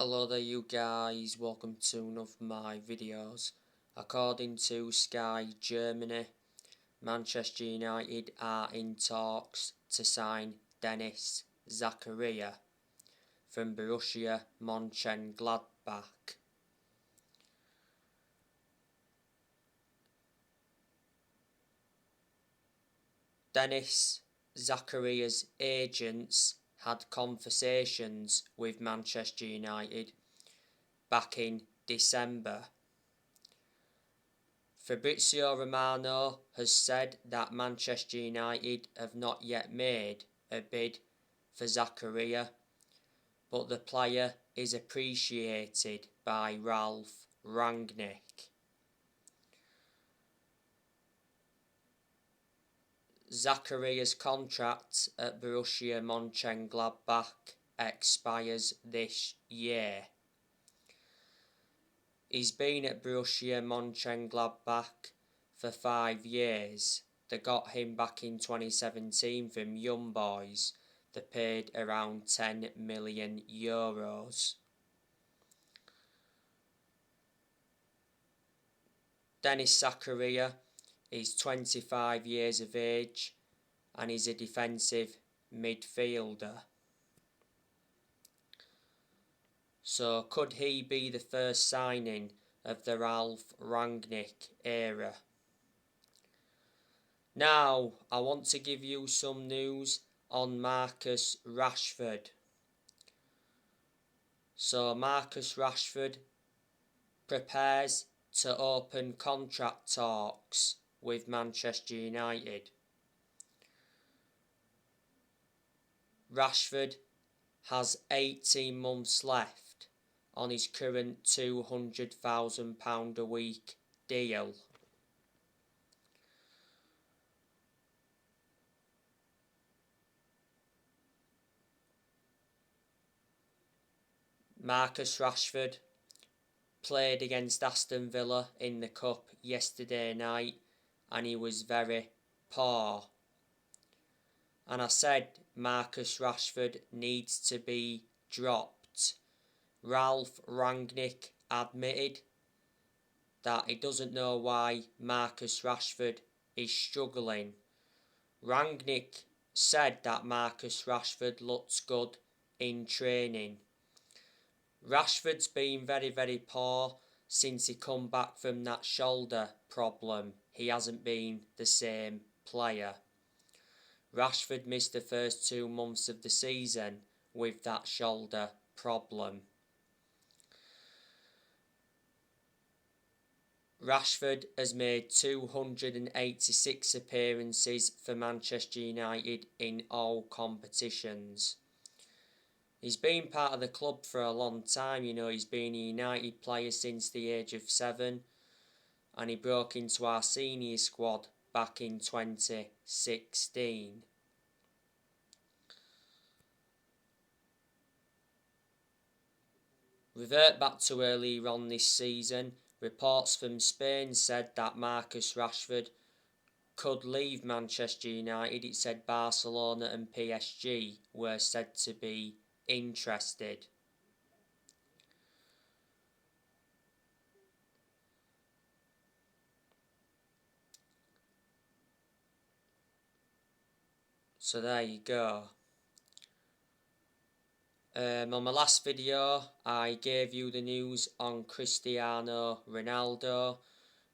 Hello there you guys, welcome to one of my videos. According to Sky Germany, Manchester United are in talks to sign Dennis Zakaria from Borussia Mönchengladbach. Dennis Zakaria's agents had conversations with Manchester United back in December. Fabrizio Romano has said that Manchester United have not yet made a bid for Zakaria, but the player is appreciated by Ralf Rangnick. Zakaria's contract at Borussia Mönchengladbach expires this year. He's been at Borussia Mönchengladbach for 5 years. They got him back in 2017 from Young Boys. They paid around €10 million. Dennis Zakaria is 25 years of age and is a defensive midfielder. So could he be the first signing of the Ralf Rangnick era? Now I want to give you some news on Marcus Rashford. So Marcus Rashford prepares to open contract talks with Manchester United. Rashford has 18 months left on his current £200,000 a week deal. Marcus Rashford played against Aston Villa in the Cup yesterday night and he was very poor. And I said Marcus Rashford needs to be dropped. Ralf Rangnick admitted that he doesn't know why Marcus Rashford is struggling. Rangnick said that Marcus Rashford looks good in training. Rashford's been very poor since he come back from that shoulder problem. He hasn't been the same player. Rashford missed the first 2 months of the season with that shoulder problem. Rashford has made 286 appearances for Manchester United in all competitions. He's been part of the club for a long time, he's been a United player since the age of 7 and he broke into our senior squad back in 2016. Revert back to earlier on this season, reports from Spain said that Marcus Rashford could leave Manchester United. It said Barcelona and PSG were said to be interested. So there you go. On my last video I gave you the news on Cristiano Ronaldo.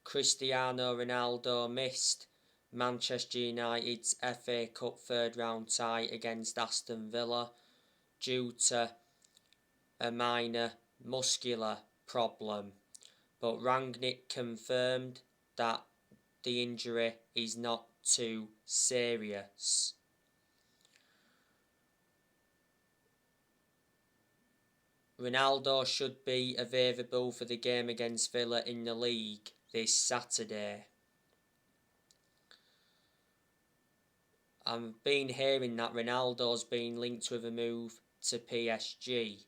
Cristiano Ronaldo missed Manchester United's FA Cup third round tie against Aston Villa due to a minor muscular problem, but Rangnick confirmed that the injury is not too serious. Ronaldo should be available for the game against Villa in the league this Saturday. I've been hearing that Ronaldo's been linked with a move to PSG.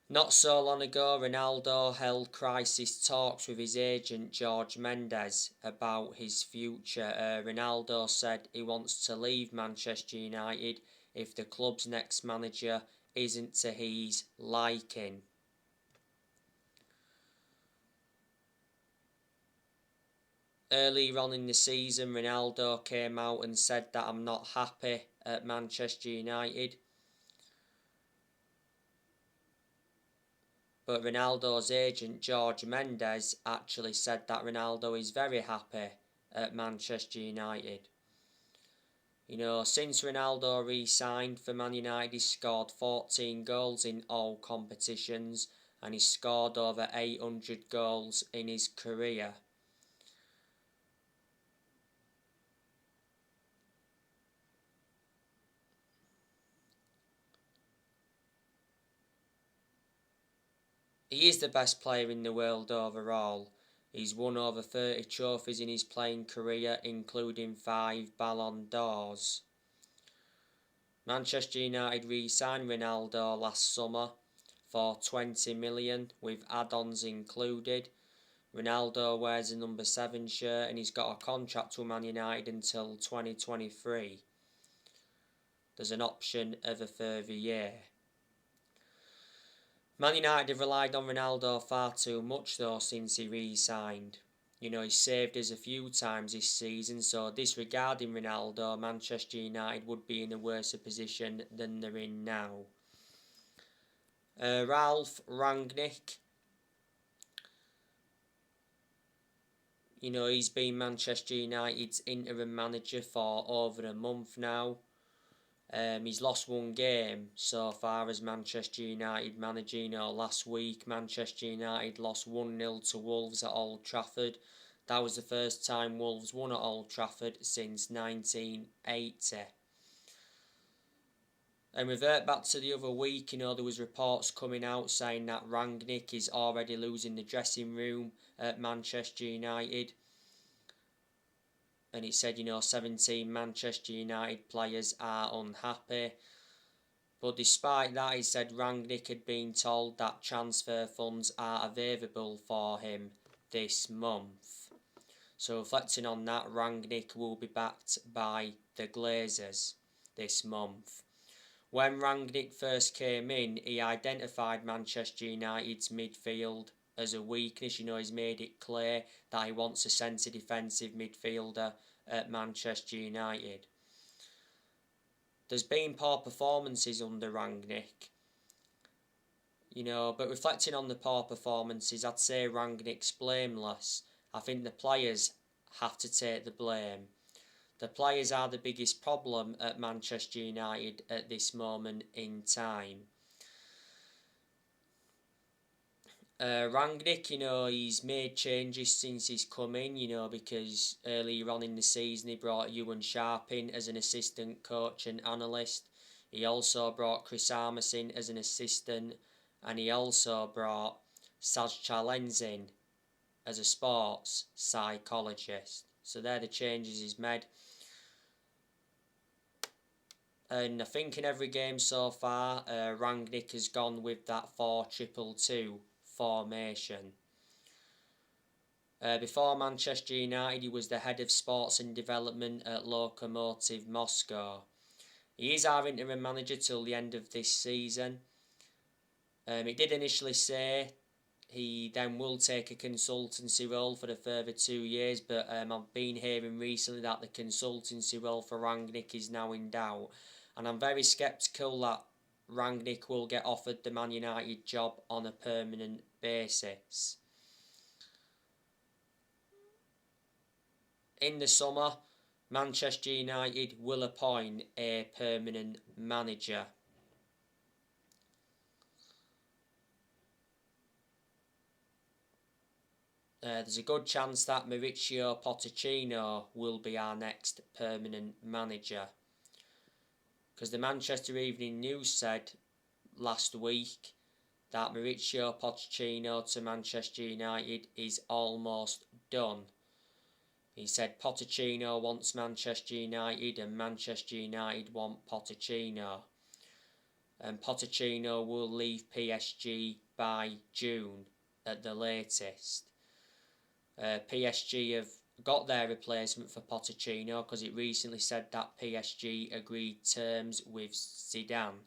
Not so long ago, Ronaldo held crisis talks with his agent Jorge Mendes about his future. Ronaldo said he wants to leave Manchester United if the club's next manager isn't to his liking. Earlier on in the season, Ronaldo came out and said that I'm not happy at Manchester United. But Ronaldo's agent, Jorge Mendes, actually said that Ronaldo is very happy at Manchester United. You know, since Ronaldo re-signed for Man United, he's scored 14 goals in all competitions and he's scored over 800 goals in his career. He is the best player in the world overall. He's won over 30 trophies in his playing career, including 5 Ballon d'Ors. Manchester United re-signed Ronaldo last summer for 20 million with add-ons included. Ronaldo wears a number 7 shirt and he's got a contract with Man United until 2023. There's an option of a further year. Man United have relied on Ronaldo far too much though since he re-signed. You know, he's saved us a few times this season, so disregarding Ronaldo, Manchester United would be in a worse position than they're in now. Ralf Rangnick. You know, he's been Manchester United's interim manager for over a month now. He's lost one game so far as Manchester United manager. You know, last week Manchester United lost 1-0 to Wolves at Old Trafford. That was the first time Wolves won at Old Trafford since 1980. And revert back to the other week, you know, there was reports coming out saying that Rangnick is already losing the dressing room at Manchester United. And it said, you know, 17 Manchester United players are unhappy. But despite that, he said Rangnick had been told that transfer funds are available for him this month. So reflecting on that, Rangnick will be backed by the Glazers this month. When Rangnick first came in, he identified Manchester United's midfield as a weakness. You know, he's made it clear that he wants a centre defensive midfielder at Manchester United. There's been poor performances under Rangnick. You know, but reflecting on the poor performances, I'd say Rangnick's blameless. I think the players have to take the blame. The players are the biggest problem at Manchester United at this moment in time. Rangnick, you know, he's made changes since he's come in, you know, because earlier on in the season he brought Ewan Sharp in as an assistant coach and analyst. He also brought Chris Armas in as an assistant, and he also brought Saj Chalens in as a sports psychologist. So they're the changes he's made. And I think in every game so far, Rangnick has gone with that 4-2-2 formation. Before Manchester United, he was the head of sports and development at Lokomotiv Moscow. He is our interim manager till the end of this season. He did initially say he then will take a consultancy role for the further 2 years, but I've been hearing recently that the consultancy role for Rangnick is now in doubt. And I'm very sceptical that Rangnick will get offered the Man United job on a permanent basis. In the summer, Manchester United will appoint a permanent manager. There's a good chance that Mauricio Pochettino will be our next permanent manager. Because the Manchester Evening News said last week that Mauricio Pochettino to Manchester United is almost done. He said Pochettino wants Manchester United and Manchester United want Pochettino. And Pochettino will leave PSG by June at the latest. PSG have got their replacement for Pochettino because it recently said that PSG agreed terms with Zidane.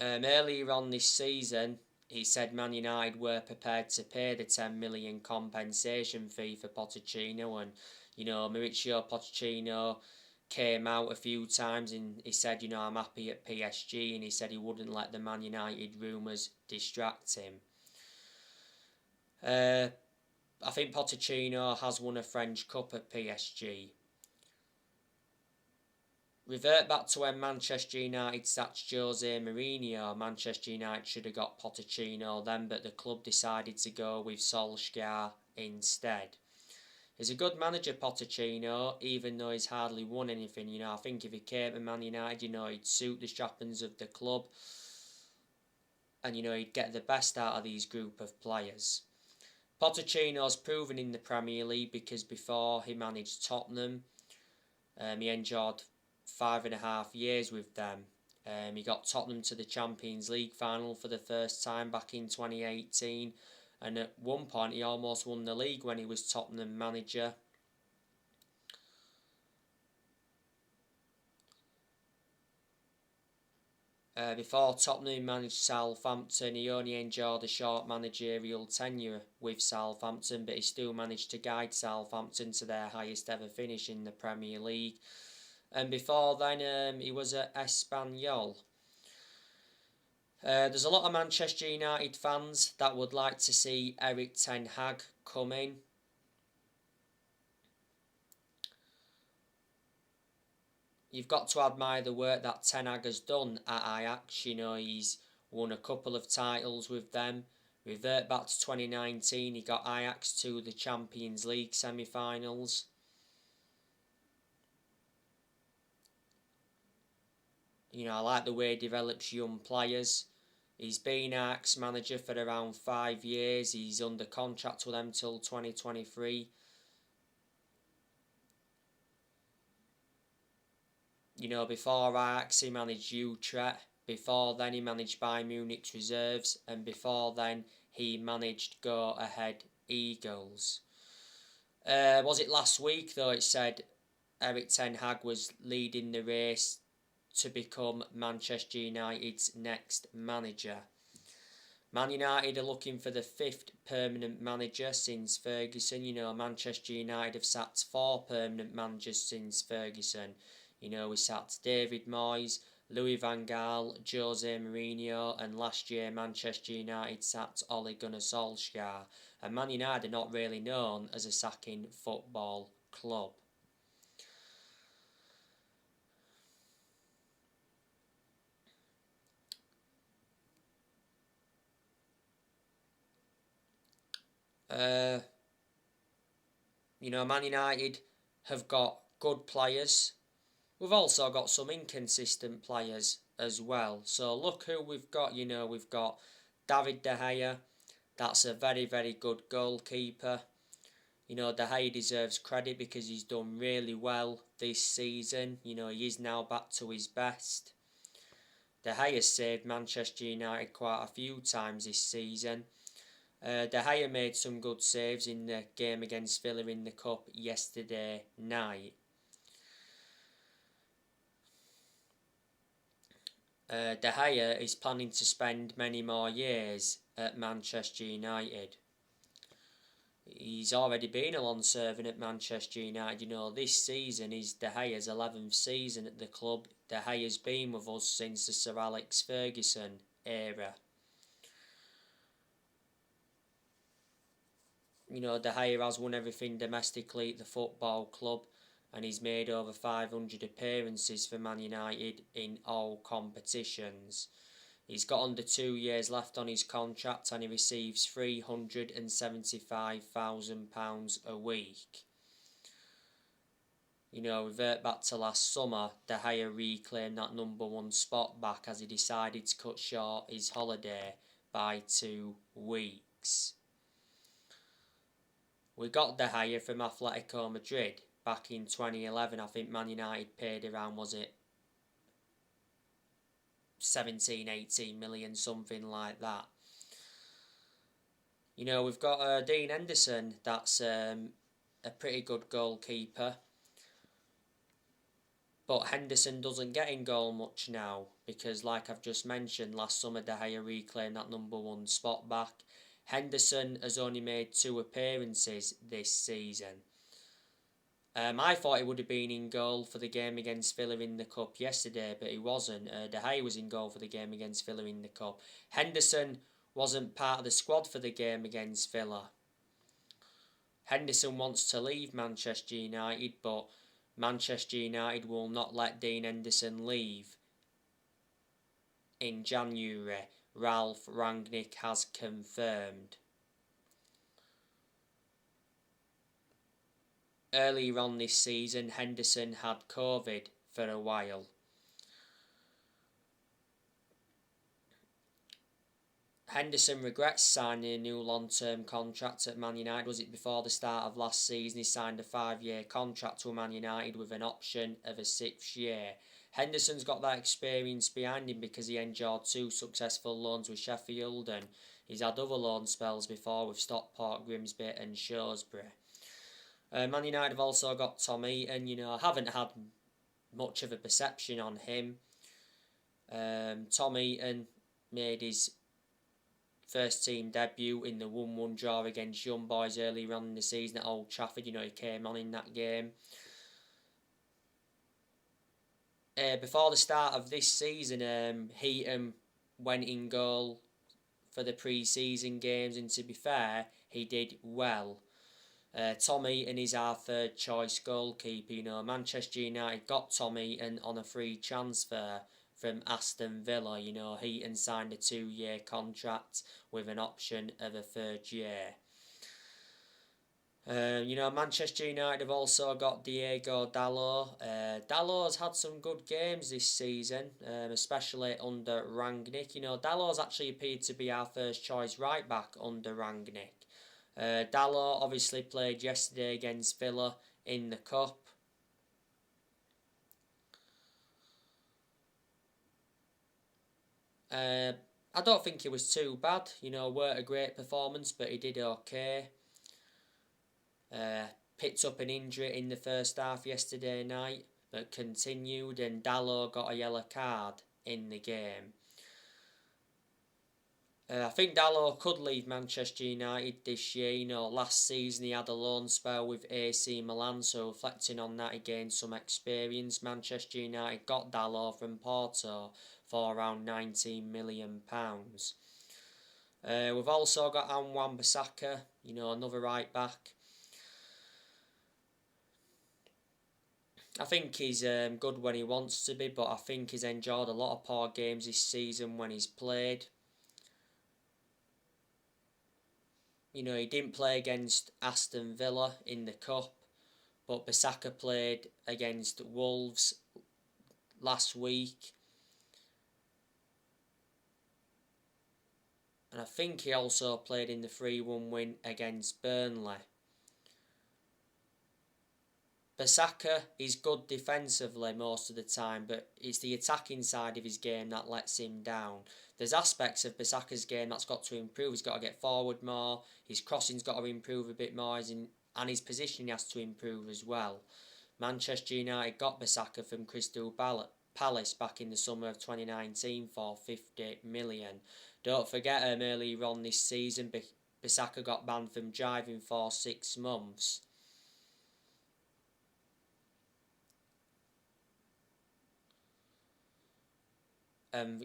Earlier on this season, he said Man United were prepared to pay the 10 million compensation fee for Pochettino, and Mauricio Pochettino came out a few times and he said, I'm happy at PSG, and he said he wouldn't let the Man United rumours distract him. I think Pochettino has won a French Cup at PSG. Revert back to when Manchester United sacked Jose Mourinho. Manchester United should have got Pochettino then, but the club decided to go with Solskjaer instead. He's a good manager, Pochettino, even though he's hardly won anything. I think if he came to Man United, he'd suit the strappings of the club, and he'd get the best out of these group of players. Pochettino's proven in the Premier League because before he managed Tottenham, he enjoyed 5.5 years with them. He got Tottenham to the Champions League final for the first time back in 2018, and at one point he almost won the league when he was Tottenham manager. Before Tottenham, he managed Southampton. He only enjoyed a short managerial tenure with Southampton, but he still managed to guide Southampton to their highest ever finish in the Premier League. And before then, he was at Espanyol. There's a lot of Manchester United fans that would like to see Erik ten Hag come in. You've got to admire the work that Ten Hag has done at Ajax. He's won a couple of titles with them. Revert back to 2019, he got Ajax to the Champions League semi-finals. I like the way he develops young players. He's been Ajax manager for around 5 years. He's under contract with them till 2023. Before Ajax, he managed Utrecht. Before then, he managed Bayern Munich's reserves. And before then, he managed Go Ahead Eagles. Was it last week, though, it said Erik ten Hag was leading the race to become Manchester United's next manager. Man United are looking for the 5th permanent manager since Ferguson. Manchester United have sacked 4 permanent managers since Ferguson. We sacked David Moyes, Louis van Gaal, Jose Mourinho, and last year Manchester United sacked Ole Gunnar Solskjaer. And Man United are not really known as a sacking football club. Man United have got good players. We've also got some inconsistent players as well. So look who we've got. We've got David De Gea. That's a very, very good goalkeeper. De Gea deserves credit because he's done really well this season. He is now back to his best. De Gea saved Manchester United quite a few times this season. De Gea made some good saves in the game against Villa in the Cup yesterday night. De Gea is planning to spend many more years at Manchester United. He's already been a long servant at Manchester United. This season is De Gea's 11th season at the club. De Gea's been with us since the Sir Alex Ferguson era. De Gea has won everything domestically at the football club, and he's made over 500 appearances for Man United in all competitions. He's got under 2 years left on his contract, and he receives £375,000 a week. Revert back to last summer, De Gea reclaimed that number 1 spot back as he decided to cut short his holiday by 2 weeks. We got De Gea from Atletico Madrid back in 2011. I think Man United paid around, 17-18 million, something like that. We've got Dean Henderson. That's a pretty good goalkeeper. But Henderson doesn't get in goal much now because, like I've just mentioned, last summer De Gea reclaimed that #1 spot back. Henderson has only made 2 appearances this season. I thought he would have been in goal for the game against Villa in the Cup yesterday, but he wasn't. De Gea was in goal for the game against Villa in the Cup. Henderson wasn't part of the squad for the game against Villa. Henderson wants to leave Manchester United, but Manchester United will not let Dean Henderson leave in January. Ralph Rangnick has confirmed. Earlier on this season, Henderson had COVID for a while. Henderson regrets signing a new long-term contract at Man United. Was it before the start of last season? He signed a 5-year contract to Man United with an option of a 6th year. Henderson's got that experience behind him because he endured 2 successful loans with Sheffield, and he's had other loan spells before with Stockport, Grimsby and Shrewsbury. Man United have also got Tom Heaton. I haven't had much of a perception on him. Tom Heaton made his first team debut in the 1-1 draw against Young Boys earlier on in the season at Old Trafford. He came on in that game. Before the start of this season, Heaton went in goal for the pre-season games, and to be fair, he did well. Tom Heaton is our 3rd choice goalkeeper. Manchester United got Tom Heaton on a free transfer from Aston Villa. Heaton signed a 2-year contract with an option of a 3rd year. Manchester United have also got Diego Dalot. Dalot's had some good games this season, especially under Rangnick. Dalot's actually appeared to be our first choice right back under Rangnick. Dalot obviously played yesterday against Villa in the Cup. I don't think it was too bad. Weren't a great performance, but he did okay. Picked up an injury in the first half yesterday night, but continued, and Dalot got a yellow card in the game. I think Dalot could leave Manchester United this year. Last season he had a loan spell with AC Milan, so reflecting on that, he gained some experience. Manchester United got Dalot from Porto for around £19 million. We've also got Wan-Bissaka, another right back. I think he's good when he wants to be, but I think he's enjoyed a lot of poor games this season when he's played. He didn't play against Aston Villa in the Cup, but Bissaka played against Wolves last week. And I think he also played in the 3-1 win against Burnley. Bissaka is good defensively most of the time, but it's the attacking side of his game that lets him down. There's aspects of Bissaka's game that's got to improve. He's got to get forward more, his crossing's got to improve a bit more, and his positioning has to improve as well. Manchester United got Bissaka from Crystal Palace back in the summer of 2019 for £50 million. Don't forget, earlier on this season, Bissaka got banned from driving for 6 months.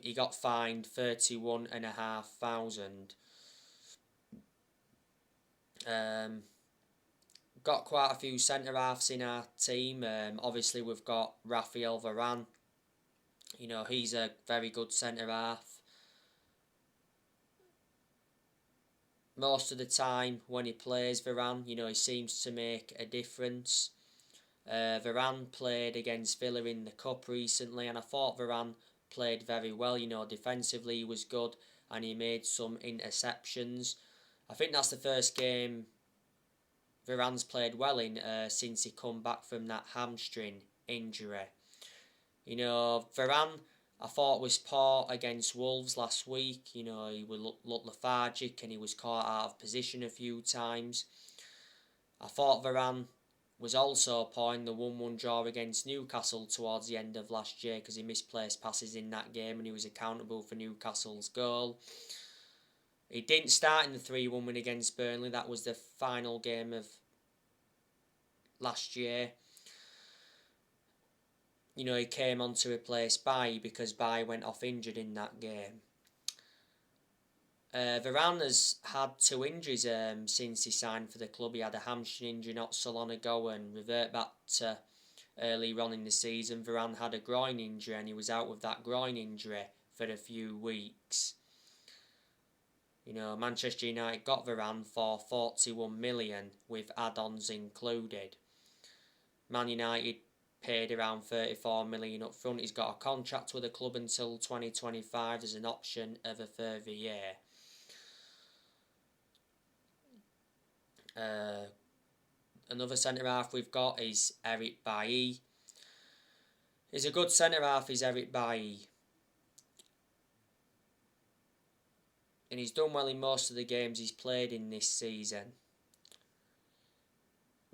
He got fined £31,500. Got quite a few centre-halves in our team. Obviously, we've got Raphael Varane. He's a very good centre-half. Most of the time when he plays Varane, he seems to make a difference. Varane played against Villa in the Cup recently, and I thought Varane played very well. Defensively he was good, and he made some interceptions. I think that's the first game Varane's played well in since he come back from that hamstring injury. Varane, I thought, was poor against Wolves last week. He would look lethargic and he was caught out of position a few times. I thought Varane was also a point the 1-1 draw against Newcastle towards the end of last year because he misplaced passes in that game and he was accountable for Newcastle's goal. He didn't start in the 3-1 win against Burnley. That was the final game of last year. You know, he came on to replace Bailly because Bailly went off injured in that game. Varane has had 2 injuries since he signed for the club. He had a hamstring injury not so long ago and revert back to earlier on in the season. Varane had a groin injury and he was out with that groin injury for a few weeks. You know, Manchester United got Varane for 41 million with add-ons included. Man United paid around 34 million up front. He's got a contract with the club until 2025. There's an option of a further year. Another centre-half we've got is Eric Bailly. He's a good centre-half, is Eric Bailly. And he's done well in most of the games he's played in this season.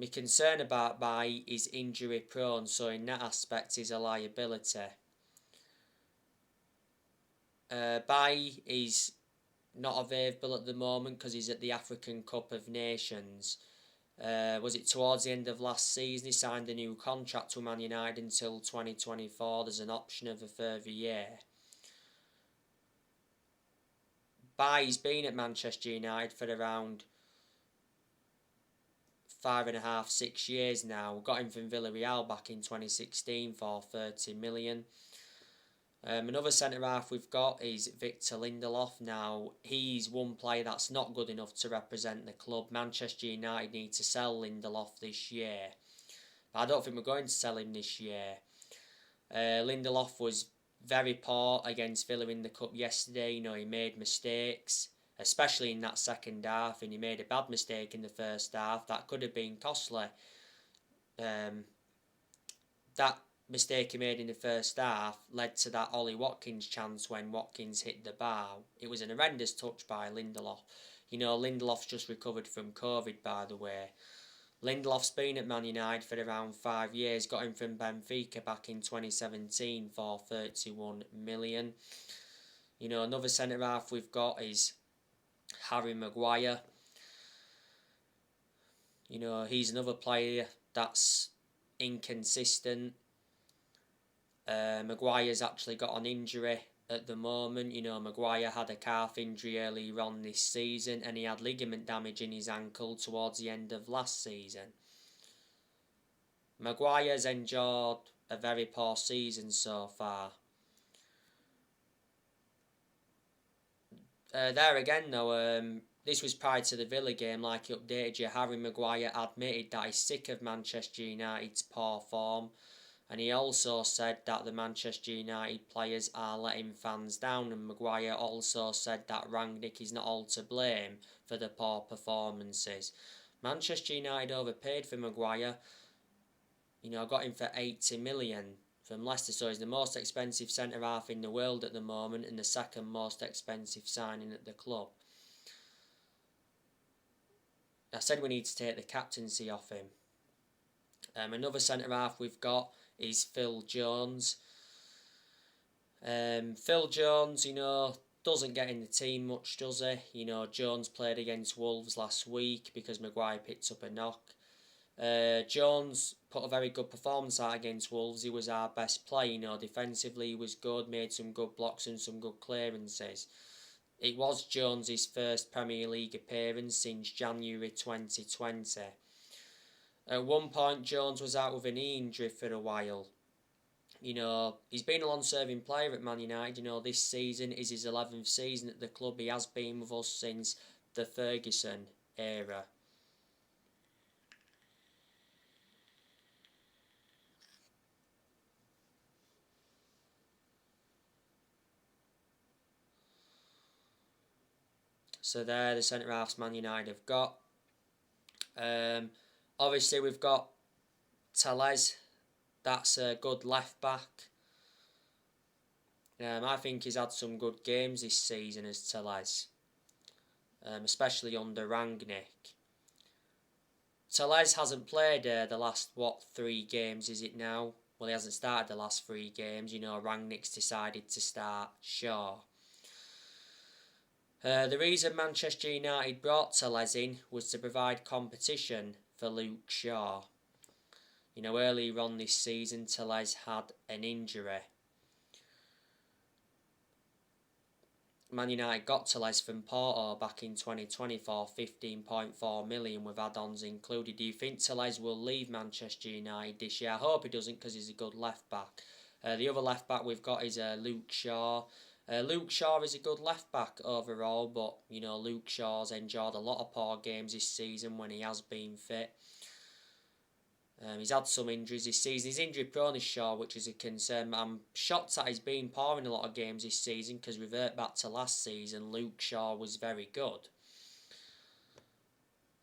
My concern about Bailly is injury prone, so in that aspect he's a liability. Bailly is not available at the moment because he's at the African Cup of Nations. Was it towards the end of last season? He signed a new contract with Man United until 2024. There's an option of a further year. Bailly's been at Manchester United for around 5.5, 6 years now. Got him from Villarreal back in 2016 for 30 million. Another centre-half we've got is Victor Lindelof. Now, he's one player that's not good enough to represent the club. Manchester United need to sell Lindelof this year. But I don't think we're going to sell him this year. Lindelof was very poor against Villa in the cup yesterday. You know, he made mistakes, especially in that second half, and he made a bad mistake in the first half. That could have been costly. That mistake he made in the first half led to that Ollie Watkins chance when Watkins hit the bar. It was an horrendous touch by Lindelof. You know, Lindelof's just recovered from COVID, by the way. Lindelof's been at Man United for around 5 years. Got him from Benfica back in 2017 for 31 million. You know, another centre-half we've got is Harry Maguire. You know, he's another player that's inconsistent. Maguire's actually got an injury at the moment. You know, Maguire had a calf injury earlier on this season and he had ligament damage in his ankle towards the end of last season. Maguire's endured a very poor season so far. There again though, this was prior to the Villa game, like he updated you. Harry Maguire admitted that he's sick of Manchester United's poor form. And he also said that the Manchester United players are letting fans down, and Maguire also said that Rangnick is not all to blame for the poor performances. Manchester United overpaid for Maguire. You know, got him for 80 million from Leicester, so he's the most expensive centre-half in the world at the moment and the second most expensive signing at the club. I said we need to take the captaincy off him. Another centre-half we've got is Phil Jones. Phil Jones, you know, doesn't get in the team much, does he? You know, Jones played against Wolves last week because Maguire picked up a knock. Jones put a very good performance out against Wolves. He was our best player, you know, defensively he was good, made some good blocks and some good clearances. It was Jones' first Premier League appearance since January 2020. At one point, Jones was out with a knee injury for a while. You know, he's been a long-serving player at Man United. You know, this season is his 11th season at the club. He has been with us since the Ferguson era. So there, the centre-halves Man United have got. Obviously, we've got Telles. That's a good left-back. I think he's had some good games this season as Telles. Especially under Rangnick. Telles hasn't played the last, 3 games is it now? Well, he hasn't started the last 3 games. Rangnick's decided to start Shaw. The reason Manchester United brought Telles in was to provide competition for Luke Shaw. Earlier on this season, Telles had an injury. Man United got Telles from Porto back in 2020 for 15.4 million with add-ons included. Do you think Telles will leave Manchester United this year? I hope he doesn't, because he's a good left back. The other left back we've got is Luke Shaw. Luke Shaw is a good left back overall, but Luke Shaw's endured a lot of poor games this season when he has been fit. He's had some injuries this season. He's injury prone, is Shaw, which is a concern. But I'm shocked that he's been poor in a lot of games this season, because revert back to last season, Luke Shaw was very good.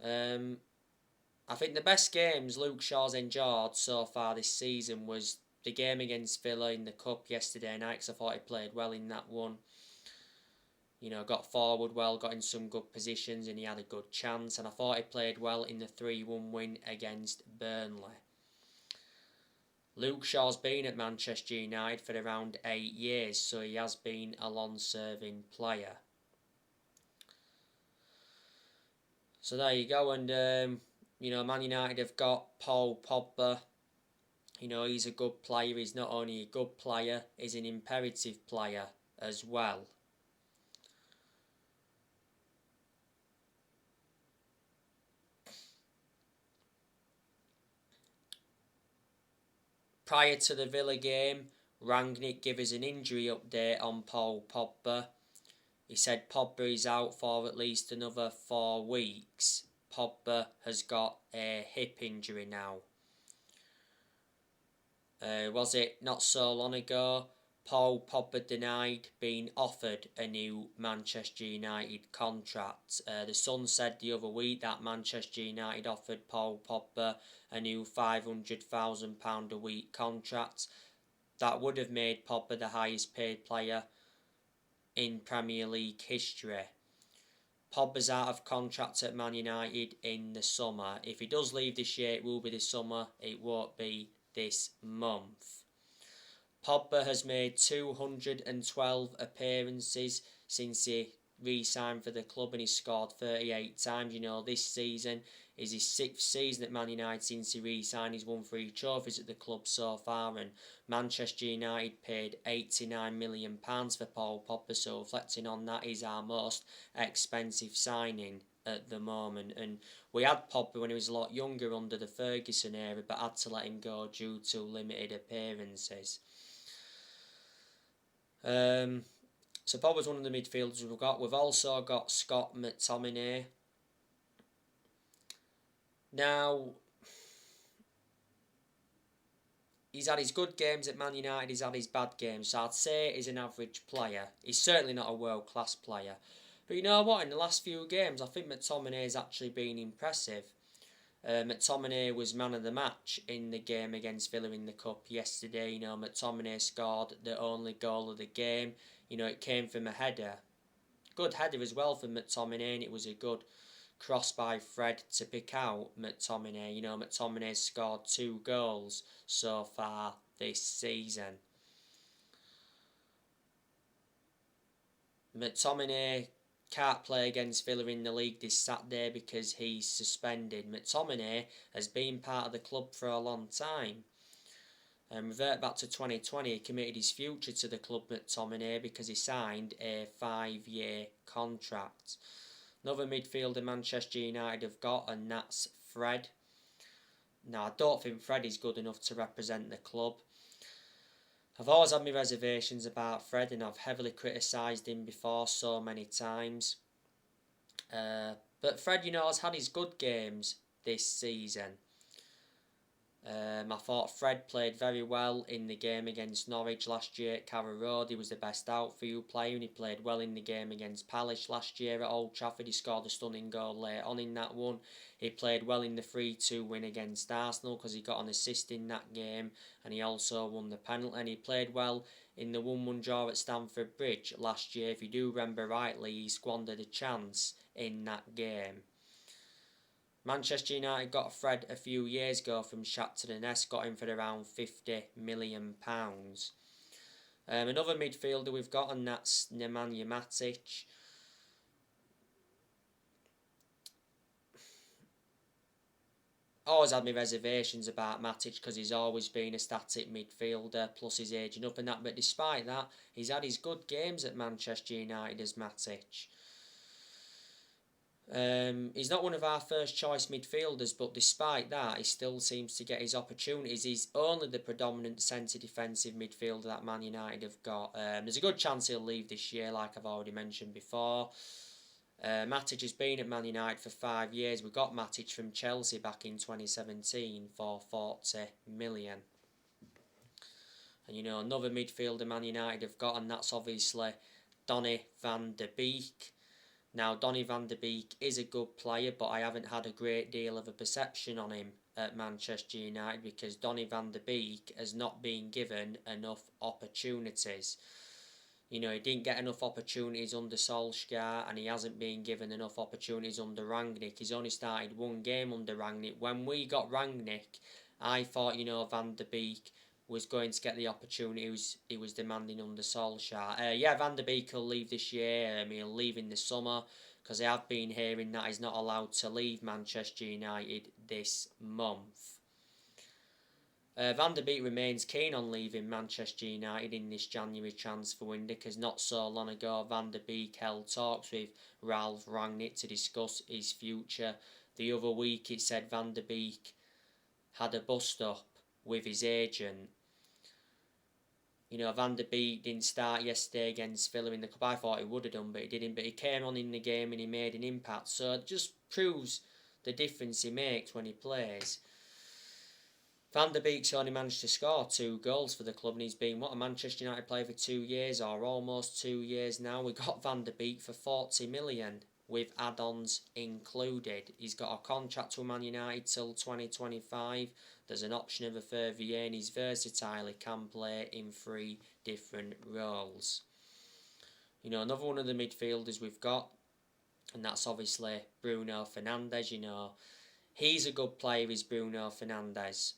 I think the best games Luke Shaw's endured so far this season was the game against Villa in the Cup yesterday night, because I thought he played well in that one. Got forward well, got in some good positions, and he had a good chance. And I thought he played well in the 3-1 win against Burnley. Luke Shaw's been at Manchester United for around 8 years, so he has been a long-serving player. So there you go. And, Man United have got Paul Pogba. He's a good player. He's not only a good player, he's an imperative player as well. Prior to the Villa game, Rangnick gave us an injury update on Paul Pogba. He said Pogba is out for at least another 4 weeks. Pogba has got a hip injury now. Was it not so long ago? Paul Pogba denied being offered a new Manchester United contract. The Sun said the other week that Manchester United offered Paul Pogba a new £500,000 a week contract. That would have made Pogba the highest paid player in Premier League history. Pogba's out of contract at Man United in the summer. If he does leave this year, it will be this summer. It won't be this month. Pogba has made 212 appearances since he re-signed for the club, and he's scored 38 times. This season is his 6th season at Man United since he re-signed. He's won 3 trophies at the club so far, and Manchester United paid £89 million for Paul Pogba, so reflecting on that, he's our most expensive signing at the moment. And we had Pogba when he was a lot younger under the Ferguson era, but had to let him go due to limited appearances. So Pogba's one of the midfielders we've got. We've also got Scott McTominay. Now, he's had his good games at Man United, he's had his bad games, so I'd say he's an average player. He's certainly not a world-class player. But you know what, in the last few games, I think McTominay's actually been impressive. McTominay was man of the match in the game against Villa in the Cup yesterday. McTominay scored the only goal of the game. It came from a header. Good header as well from McTominay, and it was a good cross by Fred to pick out McTominay. McTominay scored 2 goals so far this season. McTominay can't play against Villa in the league this Saturday because he's suspended. McTominay has been part of the club for a long time. Revert back to 2020, he committed his future to the club, McTominay, because he signed a 5-year contract. Another midfielder Manchester United have got, and that's Fred. Now, I don't think Fred is good enough to represent the club. I've always had my reservations about Fred, and I've heavily criticised him before so many times. But Fred, has had his good games this season. I thought Fred played very well in the game against Norwich last year at Carrow Road. He was the best outfield player, and he played well in the game against Palace last year at Old Trafford. He scored a stunning goal late on in that one. He played well in the 3-2 win against Arsenal because he got an assist in that game, and he also won the penalty. And he played well in the 1-1 draw at Stamford Bridge last year. If you do remember rightly, he squandered a chance in that game. Manchester United got Fred a few years ago from Shakhtar Donetsk, got him for around £50 million. Another midfielder we've got, and that's Nemanja Matic. Always had my reservations about Matic because he's always been a static midfielder, plus he's aging up and that. But despite that, he's had his good games at Manchester United as Matic. He's not one of our first choice midfielders, but despite that, he still seems to get his opportunities. He's only the predominant centre defensive midfielder that Man United have got. There's a good chance he'll leave this year, like I've already mentioned before. Matic has been at Man United for 5 years. We got Matic from Chelsea back in 2017 for 40 million. And another midfielder Man United have got, and that's obviously Donnie Van Der Beek. Now, Donnie Van Der Beek is a good player, but I haven't had a great deal of a perception on him at Manchester United because Donnie Van Der Beek has not been given enough opportunities. He didn't get enough opportunities under Solskjaer, and he hasn't been given enough opportunities under Rangnick. He's only started one game under Rangnick. When we got Rangnick, I thought, Van Der Beek was going to get the opportunity he was demanding under Solskjaer. Van Der Beek will leave this year. He'll leave in the summer because I have been hearing that he's not allowed to leave Manchester United this month. Van Der Beek remains keen on leaving Manchester United in this January transfer window because not so long ago Van Der Beek held talks with Ralf Rangnick to discuss his future. The other week it said Van Der Beek had a bust-up with his agent. Van Der Beek didn't start yesterday against Villa in the cup. I thought he would have done, but he didn't. But he came on in the game and he made an impact. So it just proves the difference he makes when he plays. Van Der Beek's only managed to score 2 goals for the club, and he's been a Manchester United player for 2 years, or almost 2 years now. We got Van Der Beek for 40 million with add-ons included. He's got a contract with Man United till 2025. There's an option of a further year, and he's versatile. He can play in 3 different roles. Another one of the midfielders we've got, and that's obviously Bruno Fernandez. He's a good player, is Bruno Fernandez.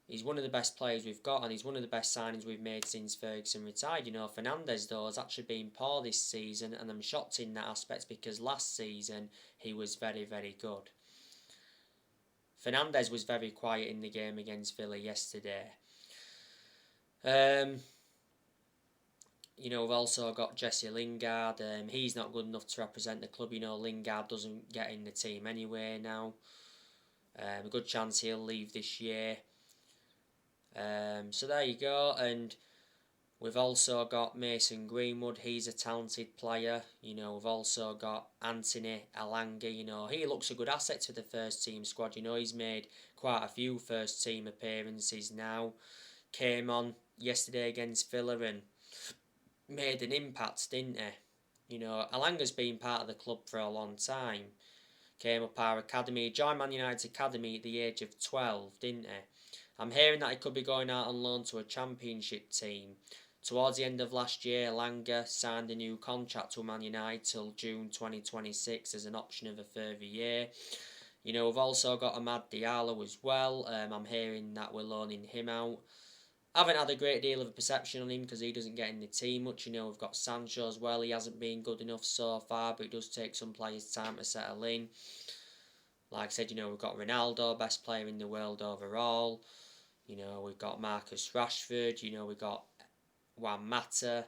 He's one of the best players we've got, and he's one of the best signings we've made since Ferguson retired. Fernandez, though, has actually been poor this season, and I'm shocked in that aspect because last season he was very, very good. Fernandez was very quiet in the game against Villa yesterday. We've also got Jesse Lingard. He's not good enough to represent the club. Lingard doesn't get in the team anyway now. A good chance he'll leave this year. So there you go, and we've also got Mason Greenwood. He's a talented player. We've also got Anthony Elanga. He looks a good asset to the first team squad. He's made quite a few first team appearances now. Came on yesterday against Villa and made an impact, didn't he? Elanga's been part of the club for a long time. Came up our academy, joined Man United's academy at the age of 12, didn't he? I'm hearing that he could be going out on loan to a championship team. Towards the end of last year, Elanga signed a new contract with Man United till June 2026 as an option of a further year. We've also got Amad Diallo as well. I'm hearing that we're loaning him out. I haven't had a great deal of a perception on him because he doesn't get in the team much. We've got Sancho as well. He hasn't been good enough so far, but it does take some players time to settle in. Like I said, we've got Ronaldo, best player in the world overall. We've got Marcus Rashford. We've got Juan Mata.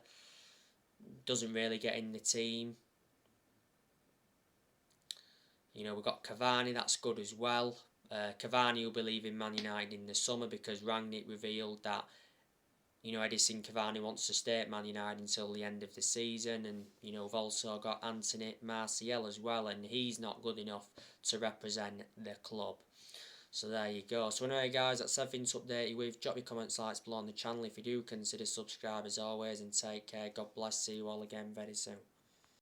Doesn't really get in the team. We've got Cavani. That's good as well. Cavani will be leaving Man United in the summer because Rangnick revealed that Edison Cavani wants to stay at Man United until the end of the season, and we've also got Anthony Martial as well, and he's not good enough to represent the club. So there you go. So anyway guys, that's everything to update you with. Drop your comments, likes below on the channel if you do. Consider subscribe as always, and take care. God bless. See you all again very soon.